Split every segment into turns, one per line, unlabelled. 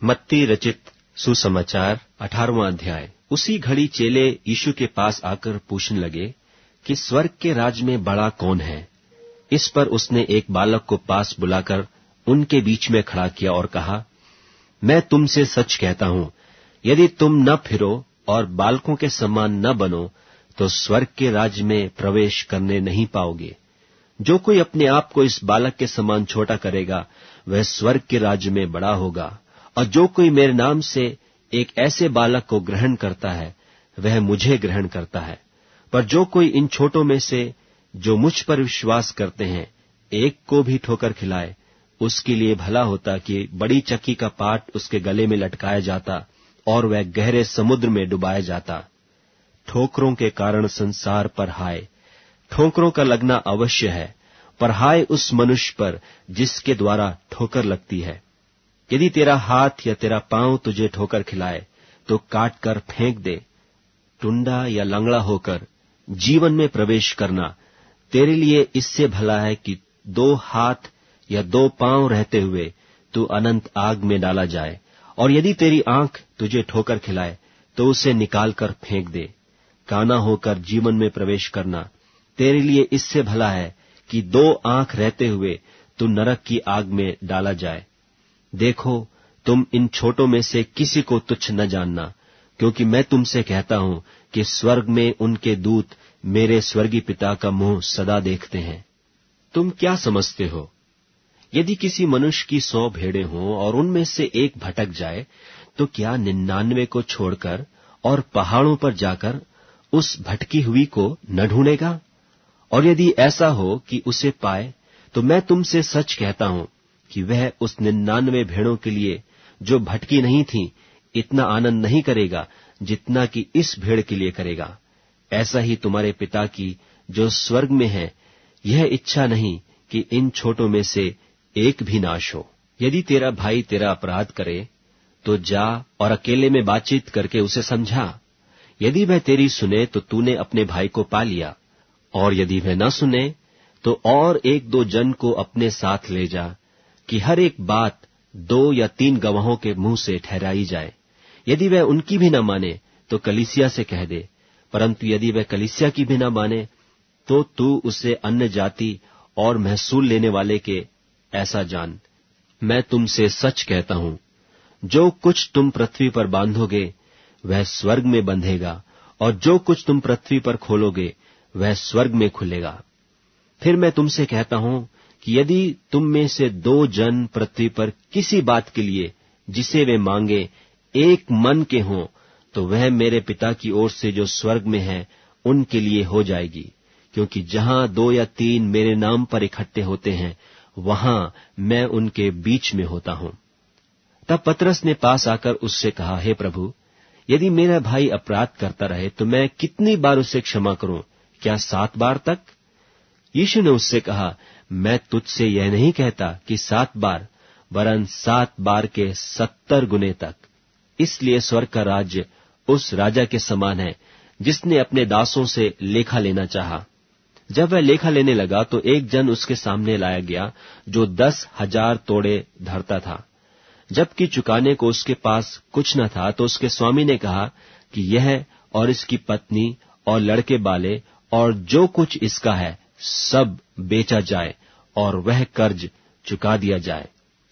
मत्ती रचित सुसमाचार 18वां अध्याय। उसी घड़ी चेले यीशु के पास आकर पूछने लगे कि स्वर्ग के राज में बड़ा कौन है। इस पर उसने एक बालक को पास बुलाकर उनके बीच में खड़ा किया और कहा, मैं तुमसे सच कहता हूं, यदि तुम न फिरो और बालकों के समान न बनो तो स्वर्ग के राज्य में प्रवेश करने नहीं पाओगे। जो कोई अपने आप को इस बालक के समान छोटा करेगा वह स्वर्ग के राज्य में बड़ा होगा, और जो कोई मेरे नाम से एक ऐसे बालक को ग्रहण करता है वह मुझे ग्रहण करता है। पर जो कोई इन छोटों में से जो मुझ पर विश्वास करते हैं एक को भी ठोकर खिलाए, उसके लिए भला होता कि बड़ी चक्की का पाट उसके गले में लटकाया जाता और वह गहरे समुद्र में डुबाया जाता। ठोकरों के कारण संसार पर हाय। ठोकरों का लगना अवश्य है, पर हाय उस मनुष्य पर जिसके द्वारा ठोकर लगती है। यदि तेरा हाथ या तेरा पांव तुझे ठोकर खिलाए तो काट कर फेंक दे। टुंडा या लंगड़ा होकर जीवन में प्रवेश करना तेरे लिए इससे भला है कि 2 हाथ या 2 पांव रहते हुए तू अनंत आग में डाला जाए। और यदि तेरी आंख तुझे ठोकर खिलाए तो उसे निकाल कर फेंक दे। काना होकर जीवन में प्रवेश करना तेरे लिए इससे भला है कि 2 आंख रहते हुए तू नरक की आग में डाला जाए। देखो, तुम इन छोटों में से किसी को तुच्छ न जानना, क्योंकि मैं तुमसे कहता हूं कि स्वर्ग में उनके दूत मेरे स्वर्गीय पिता का मुंह सदा देखते हैं। तुम क्या समझते हो? यदि किसी मनुष्य की 100 भेड़ें हों और उनमें से एक भटक जाए तो क्या 99 को छोड़कर और पहाड़ों पर जाकर उस भटकी हुई को न ढूंढेगा? और यदि ऐसा हो कि उसे पाए तो मैं तुमसे सच कहता हूं कि वह उस 99 भेड़ों के लिए जो भटकी नहीं थी इतना आनंद नहीं करेगा जितना कि इस भेड़ के लिए करेगा। ऐसा ही तुम्हारे पिता की जो स्वर्ग में है यह इच्छा नहीं कि इन छोटों में से एक भी नाश हो। यदि तेरा भाई तेरा अपराध करे तो जा और अकेले में बातचीत करके उसे समझा। यदि वह तेरी सुने तो तूने अपने भाई को पा लिया, और यदि वह न सुने तो और 1-2 जन को अपने साथ ले जा, कि हर एक बात 2 या 3 गवाहों के मुंह से ठहराई जाए। यदि वह उनकी भी न माने तो कलीसिया से कह दे, परंतु यदि वह कलीसिया की भी न माने तो तू उसे अन्य जाति और महसूल लेने वाले के ऐसा जान। मैं तुमसे सच कहता हूं, जो कुछ तुम पृथ्वी पर बांधोगे वह स्वर्ग में बंधेगा, और जो कुछ तुम पृथ्वी पर खोलोगे वह स्वर्ग में खुलेगा। फिर मैं तुमसे कहता हूं कि यदि तुम में से 2 जन पृथ्वी पर किसी बात के लिए जिसे वे मांगे एक मन के हों तो वह मेरे पिता की ओर से जो स्वर्ग में है उनके लिए हो जाएगी। क्योंकि जहां 2 या 3 मेरे नाम पर इकट्ठे होते हैं वहां मैं उनके बीच में होता हूं। तब पतरस ने पास आकर उससे कहा, हे प्रभु, यदि मेरा भाई अपराध करता रहे तो मैं कितनी बार उसे क्षमा करूं? क्या 7 बार तक? यीशु ने उससे कहा, मैं तुझसे यह नहीं कहता कि 7 बार, वरन 7 बार के 70 गुने तक। इसलिए स्वर्ग का राज्य उस राजा के समान है जिसने अपने दासों से लेखा लेना चाहा। जब वह लेखा लेने लगा तो एक जन उसके सामने लाया गया जो 10,000 तोड़े धरता था। जबकि चुकाने को उसके पास कुछ न था तो उसके स्वामी ने कहा कि यह और इसकी पत्नी और लड़के बाले और जो कुछ इसका है सब बेचा जाए और वह कर्ज चुका दिया जाए।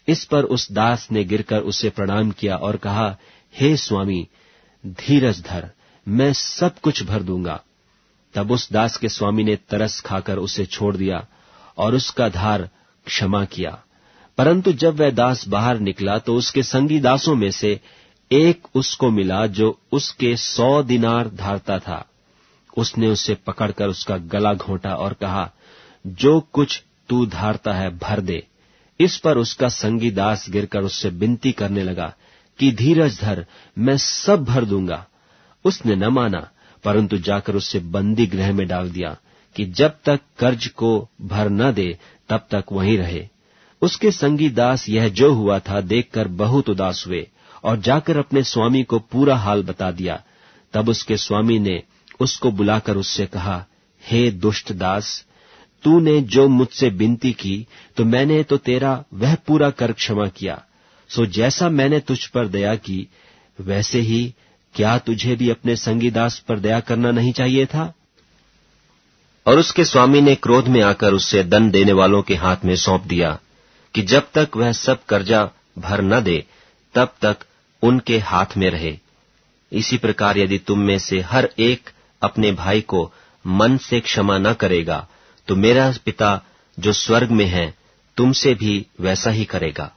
इस पर उस दास ने गिरकर उसे प्रणाम किया और कहा, हे स्वामी, धीरज धर, मैं सब कुछ भर दूंगा। तब उस दास के स्वामी ने तरस खाकर उसे छोड़ दिया और उसका धार क्षमा किया। परंतु जब वह दास बाहर निकला तो उसके संगी दासों में से एक उसको मिला जो उसके 100 दिनार धारता था। उसने उसे पकड़कर उसका गला घोंटा और कहा, जो कुछ तू धारता है भर दे। इस पर उसका संगी दास गिरकर उससे विनती करने लगा कि धीरज धर, मैं सब भर दूंगा। उसने न माना, परंतु जाकर उसे बंदी गृह में डाल दिया कि जब तक कर्ज को भर न दे तब तक वहीं रहे। उसके संगी दास यह जो हुआ था देखकर बहुत उदास हुए और जाकर अपने स्वामी को पूरा हाल बता दिया। तब उसके स्वामी ने उसको बुलाकर उससे कहा, हे दुष्ट दास, तूने जो मुझसे विनती की तो मैंने तो तेरा वह पूरा कर क्षमा किया। सो जैसा मैंने तुझ पर दया की, वैसे ही क्या तुझे भी अपने संगी दास पर दया करना नहीं चाहिए था? और उसके स्वामी ने क्रोध में आकर उससे दंड देने वालों के हाथ में सौंप दिया कि जब तक वह सब कर्जा भर न दे, तब तक उनके हाथ में रहे। इसी प्रकार यदि तुम में से हर एक अपने भाई को मन से क्षमा न करेगा, तो मेरा पिता जो स्वर्ग में है तुमसे भी वैसा ही करेगा।